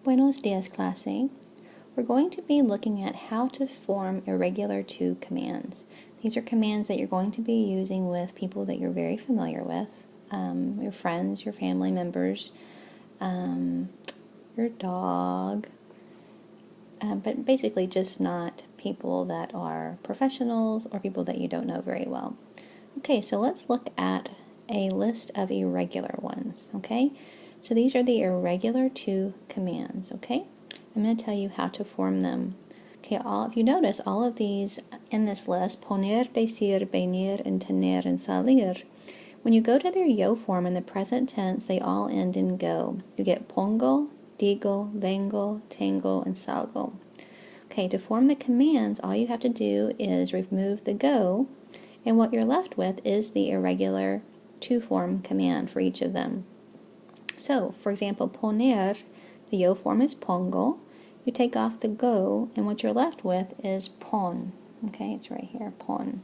Buenos dias, clase. We're going to be looking at how to form irregular to commands. These are commands that you're going to be using with people that you're very familiar with, your friends, your family members, your dog, but basically just not people that are professionals or people that you don't know very well. Okay, so let's look at a list of irregular ones, okay? So these are the irregular to commands, okay? I'm going to tell you how to form them. Okay, if you notice, all of these in this list, poner, decir, venir, and tener, and salir, when you go to their yo form in the present tense, they all end in go. You get pongo, digo, vengo, tengo, and salgo. Okay, to form the commands, all you have to do is remove the go, and what you're left with is the irregular to form command for each of them. So, for example, poner, the yo form is pongo. You take off the go, and what you're left with is pon. Okay, it's right here, pon.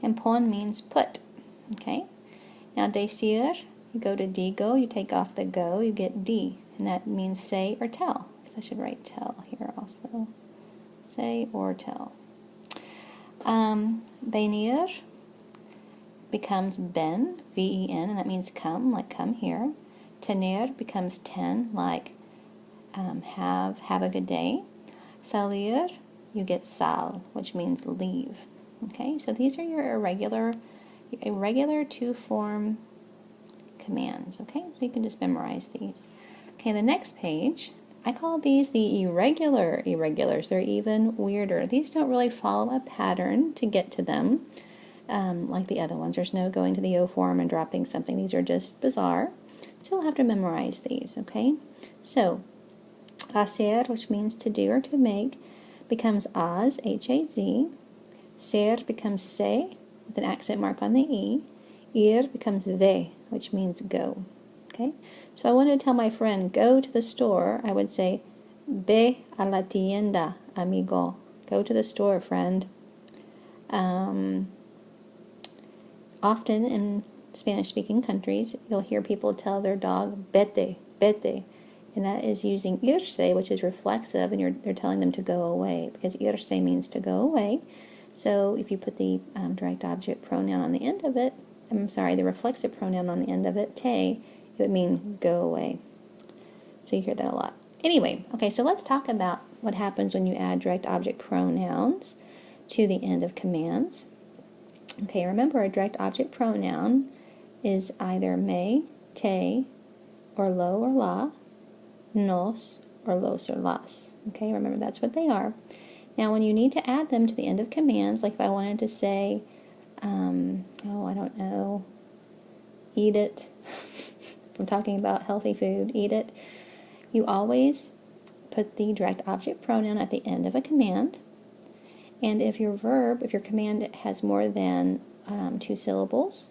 And pon means put. Okay, now decir, you go to digo, you take off the go, you get di, and that means say or tell. Because I should write tell here also. Say or tell. Venir becomes ben, V-E-N, and that means come, like come here. Tener becomes ten, like have a good day. Salir, you get sal, which means leave. Okay, so these are your irregular to form commands. Okay, so you can just memorize these. Okay, the next page, I call these the irregular irregulars. They're even weirder. These don't really follow a pattern to get to them like the other ones. There's no going to the O form and dropping something. These are just bizarre. So you'll have to memorize these, okay? So, hacer, which means to do or to make, becomes az, H-A-Z. Ser becomes se, with an accent mark on the E. Ir becomes ve, which means go, okay? So I wanted to tell my friend, go to the store. I would say, ve a la tienda, amigo. Go to the store, friend. Often in Spanish-speaking countries, you'll hear people tell their dog, vete, vete, and that is using irse, which is reflexive, and they're telling them to go away, because irse means to go away. So if you put the direct object pronoun on the end of it, the reflexive pronoun on the end of it, te, it would mean go away. So you hear that a lot. Anyway, okay, so let's talk about what happens when you add direct object pronouns to the end of commands. Okay, remember a direct object pronoun is either me, te, or lo or la, nos, or los or las. Okay, remember that's what they are. Now when you need to add them to the end of commands, like if I wanted to say, I don't know, eat it, I'm talking about healthy food, eat it, you always put the direct object pronoun at the end of a command, and if your command has more than 2 syllables,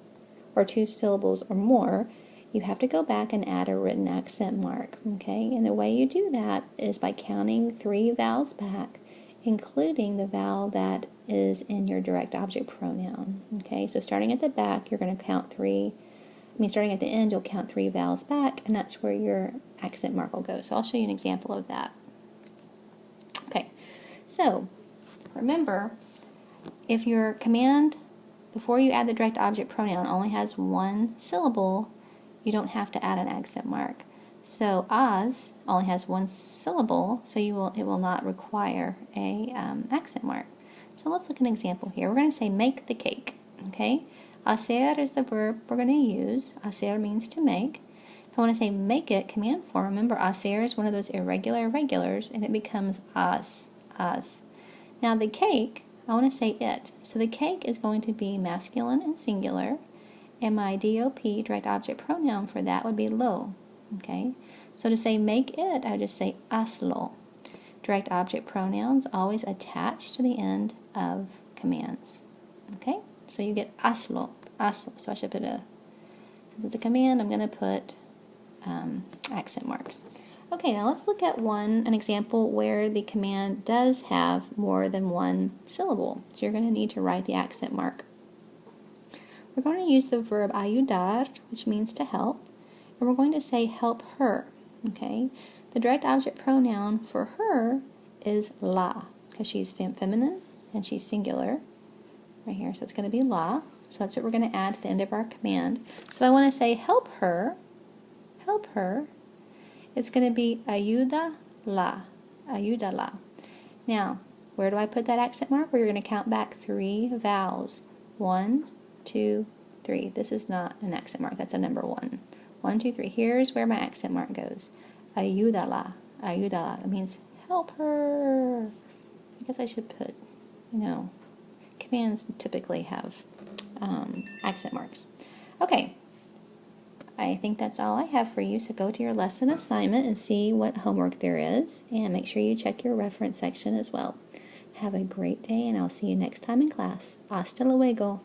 or 2 syllables or more, you have to go back and add a written accent mark, okay? And the way you do that is by counting 3 vowels back, including the vowel that is in your direct object pronoun, okay? So starting at the back, you're going to count starting at the end, you'll count 3 vowels back, and that's where your accent mark will go. So I'll show you an example of that. Okay, so remember, if your command, before you add the direct object pronoun, only has 1 syllable, you don't have to add an accent mark. So az only has 1 syllable, so it will not require a accent mark. So let's look at an example here. We're going to say make the cake. Okay, hacer is the verb we're going to use. Hacer means to make. If I want to say make it, command form, remember hacer is one of those irregular irregulars, and it becomes az. Now the cake, I want to say it. So the cake is going to be masculine and singular, and my DOP, direct object pronoun, for that would be lo. Okay, so to say make it, I would just say hazlo. Direct object pronouns always attached to the end of commands. Okay, so you get hazlo. So I should put since it's a command, I'm going to put accent marks. Okay, now let's look at an example where the command does have more than 1 syllable. So you're going to need to write the accent mark. We're going to use the verb ayudar, which means to help, and we're going to say help her. Okay, The direct object pronoun for her is la, because she's feminine and she's singular right here. So it's going to be la. So that's what we're going to add to the end of our command. So I want to say help her. Help her. It's going to be ayúdala. Ayúdala. Now, where do I put that accent mark? We're going to count back 3 vowels. 1, 2, 3. This is not an accent mark. That's a number 1. 1, 2, 3. Here's where my accent mark goes. Ayúdala. Ayúdala. It means help her. I guess I should put, commands typically have accent marks. Okay. I think that's all I have for you, so go to your lesson assignment and see what homework there is, and make sure you check your reference section as well. Have a great day, and I'll see you next time in class. Hasta luego.